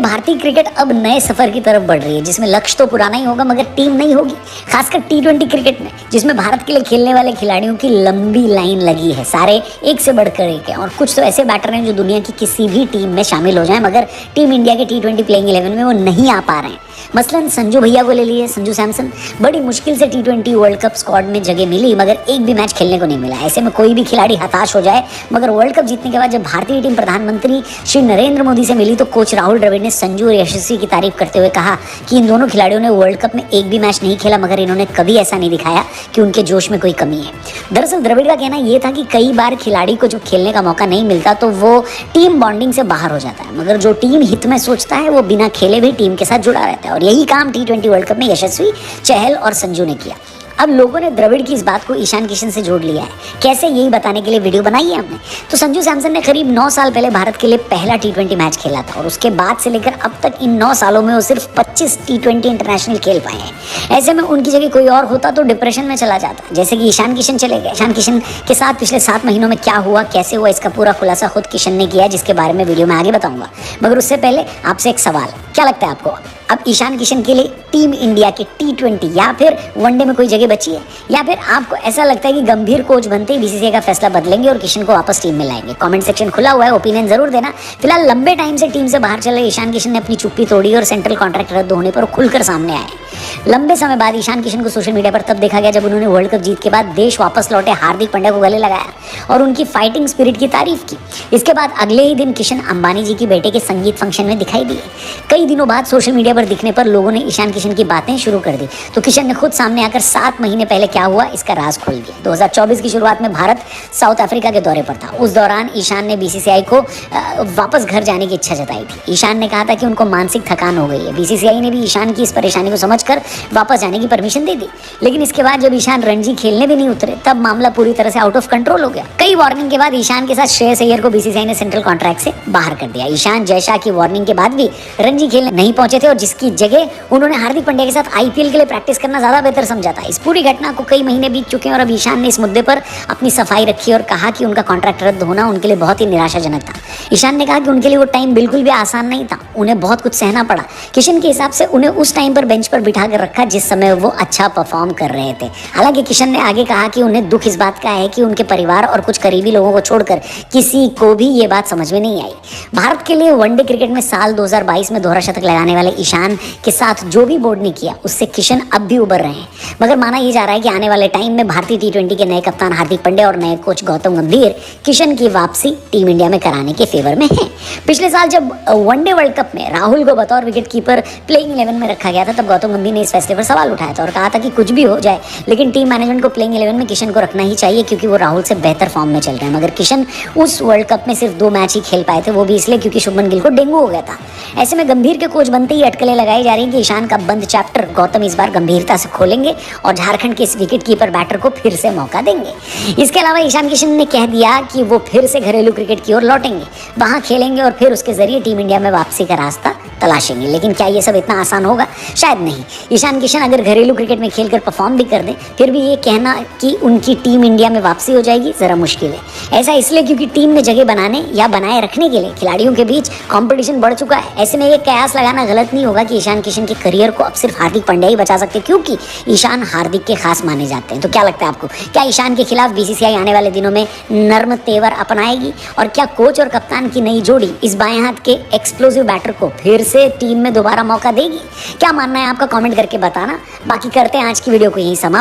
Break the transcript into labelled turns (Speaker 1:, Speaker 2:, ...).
Speaker 1: भारतीय क्रिकेट अब नए सफर की तरफ बढ़ रही है, जिसमें लक्ष्य तो पुराना ही होगा मगर टीम नहीं होगी। खासकर टी20 क्रिकेट में, जिसमें भारत के लिए खेलने वाले खिलाड़ियों की लंबी लाइन लगी है, सारे एक से बढ़कर एक है। और कुछ तो ऐसे बैटर हैं जो दुनिया की किसी भी टीम में शामिल हो जाएं, मगर टीम इंडिया के टी20 प्लेइंग 11 में वो नहीं आ पा रहे हैं। मसलन संजू भैया को ले लिए, संजू सैमसन। बड़ी मुश्किल से टी20 वर्ल्ड कप स्क्वाड में जगह मिली, मगर एक भी मैच खेलने को नहीं मिला। ऐसे में कोई भी खिलाड़ी हताश हो जाए, मगर वर्ल्ड कप जीतने के बाद जब भारतीय टीम प्रधानमंत्री श्री नरेंद्र मोदी से मिली तो कोच राहुल द्रविड़ ने संजू और यशस्वी की तारीफ करते हुए कहा कि इन दोनों खिलाड़ियों ने वर्ल्ड कप में एक भी मैच नहीं खेला, मगर इन्होंने कभी ऐसा नहीं दिखाया कि उनके जोश में कोई कमी है। दरअसल द्रविड़ का कहना यह था कि कई बार खिलाड़ी को जब खेलने का मौका नहीं मिलता तो वो टीम बॉन्डिंग से बाहर हो जाता है, मगर जो टीम हित में सोचता है वो बिना खेले भी टीम के साथ जुड़ा रहता है। और यही काम टी20 वर्ल्ड कप में यशस्वी, चहल और संजू ने किया। अब लोगों ने द्रविड़ की इस बात को ईशान किशन से जोड़ लिया है। कैसे, यही बताने के लिए वीडियो बनाई है हमने। तो संजू सैमसन ने करीब 9 साल पहले भारत के लिए पहला टी20 मैच खेला था और उसके बाद से लेकर अब तक इन 9 सालों में वो सिर्फ 25 टी20 इंटरनेशनल खेल पाए हैं। ऐसे में उनकी जगह कोई और होता तो डिप्रेशन में चला जाता, जैसे कि ईशान किशन चले गए। ईशान किशन के साथ पिछले 7 महीनों में क्या हुआ, कैसे हुआ, इसका पूरा खुलासा खुद किशन ने किया, जिसके बारे में वीडियो में आगे बताऊंगा। मगर उससे पहले आपसे एक सवाल, क्या लगता है आपको, अब ईशान किशन के लिए टीम इंडिया के टी20 या फिर वनडे में कोई जगह बची है, या फिर आपको ऐसा लगता है कि गंभीर कोच बनते ही बीसीसीआई का फैसला बदलेंगे और किशन को वापस टीम में लाएंगे? कमेंट सेक्शन खुला हुआ है, ओपिनियन जरूर देना। फिलहाल लंबे टाइम से टीम से बाहर चले ईशान किशन ने अपनी चुप्पी तोड़ी और सेंट्रल कॉन्ट्रैक्ट रद्द होने पर खुलकर सामने आए। लंबे समय बाद ईशान किशन को सोशल मीडिया पर तब देखा गया जब उन्होंने वर्ल्ड कप जीत के बाद देश वापस लौटे हार्दिक पांड्या को गले लगाया और उनकी फाइटिंग स्पिरिट की तारीफ की। इसके बाद अगले ही दिन किशन अंबानी जी की बेटे के संगीत फंक्शन में दिखाई दिए। कई दिनों बाद सोशल मीडिया पर दिखने पर लोगों ने ईशान किशन की बातें शुरू कर दी, तो किशन ने खुद सामने आकर 7 महीने पहले क्या हुआ इसका राज खोल दिया। 2024 की शुरुआत में भारत साउथ अफ्रीका के दौरे पर था। उस दौरान ईशान ने बीसीसीआई को वापस घर जाने की इच्छा जताई थी। ईशान ने कहा था कि उनको मानसिक थकान हो गई है। बीसीसीआई ने भी ईशान की इस परेशानी को समझकर वापस जाने की परमिशन दे दी, लेकिन इसके बाद जब ईशान रणजी खेलने भी नहीं उतरे तब मामला पूरी तरह से आउट ऑफ कंट्रोल हो गया। कई वार्निंग के बाद ईशान के साथ श्रेयस अय्यर को बीसीसीआई ने सेंट्रल कॉन्ट्रैक्ट से बाहर कर दिया। ईशान जयशाह की वार्निंग के बाद भी रणजी खेलने नहीं पहुंचे थे और जिसकी जगह उन्होंने हार्दिक पांड्या के साथ आईपीएल के लिए प्रैक्टिस करना ज्यादा बेहतर समझा था। इस पूरी घटना को कई महीने बीत चुके हैं और अब ईशान ने इस मुद्दे पर अपनी सफाई रखी और कहा कि उनका कॉन्ट्रैक्ट रद्द होना उनके लिए बहुत ही निराशाजनक था। ईशान ने कहा कि उनके लिए वो टाइम बिल्कुल भी आसान नहीं था, उन्हें बहुत कुछ सहना पड़ा। किशन के हिसाब से उन्हें उस टाइम पर बेंच पर बिठा कर रखा जिस समय वो अच्छा परफॉर्म कर रहे थे। हालांकि किशन ने आगे कहा कि उन्हें दुख इस बात का है कि उनके परिवार और कुछ करीबी लोगों को छोड़कर किसी को भी ये बात समझ में नहीं आई। भारत के लिए वनडे क्रिकेट में साल 2022 में दोहरा शतक लगाने वाले ईशान के साथ जो भी बोर्ड ने किया उससे किशन अब भी उबर रहे हैं, मगर माना यह जा रहा है कि आने वाले टाइम में भारतीय टी20 के नए कप्तान हार्दिक पांड्या और नए कोच गौतम गंभीर किशन की वापसी टीम इंडिया में कराने के फेवर में है। पिछले साल जब वनडे वर्ल्ड कप में राहुल को बतौर विकेट कीपर प्लेइंग 11 में रखा गया था तब गौतम गंभीर ने इस फैसले पर सवाल उठाया था और कहा था कि कुछ भी हो जाए लेकिन टीम मैनेजमेंट को प्लेइंग 11 में किशन को रखना ही चाहिए क्योंकि वो राहुल से बेहतर फॉर्म में चल रहे हैं। मगर किशन उस वर्ल्ड कप में सिर्फ 2 मैच ही खेल पाए थे, वो भी इसलिए क्योंकि शुभमन गिल को डेंगू हो गया था। ऐसे में गंभीर के कोच बनते ही अटकलें लगाई जा रही हैं कि ईशान का बंद चैप्टर गौतम इस बार गंभीरता से खोलेंगे और झारखंड के इस विकेट कीपर बैटर को फिर से मौका देंगे। इसके अलावा ईशान किशन ने कह दिया कि वो फिर से घरेलू क्रिकेट की ओर लौटेंगे, वहां खेलेंगे और फिर उसके जरिए टीम इंडिया में वापसी का रास्ता तलाशेंगे। लेकिन क्या ये सब इतना आसान होगा? शायद नहीं। ईशान किशन अगर घरेलू क्रिकेट में खेलकर परफॉर्म भी कर दें फिर भी ये कहना कि उनकी टीम इंडिया में वापसी हो जाएगी जरा मुश्किल है। ऐसा इसलिए क्योंकि टीम में जगह बनाने या बनाए रखने के लिए खिलाड़ियों के बीच कंपटीशन बढ़ चुका है। ऐसे में ये कयास लगाना गलत नहीं होगा कि ईशान किशन के करियर को अब सिर्फ हार्दिक पांड्या ही बचा सकते क्योंकि ईशान हार्दिक के खास माने जाते हैं। तो क्या लगता है आपको, क्या ईशान के खिलाफ बीसीसीआई आने वाले दिनों में नर्म तेवर अपनाएगी और क्या कोच और कप्तान की नई जोड़ी इस बाएं हाथ के एक्सप्लोसिव बैटर को फिर से टीम में दोबारा मौका देगी? क्या मानना है आपका, कमेंट करके बताना। बाकी करते हैं आज की वीडियो को यहीं समाप्त।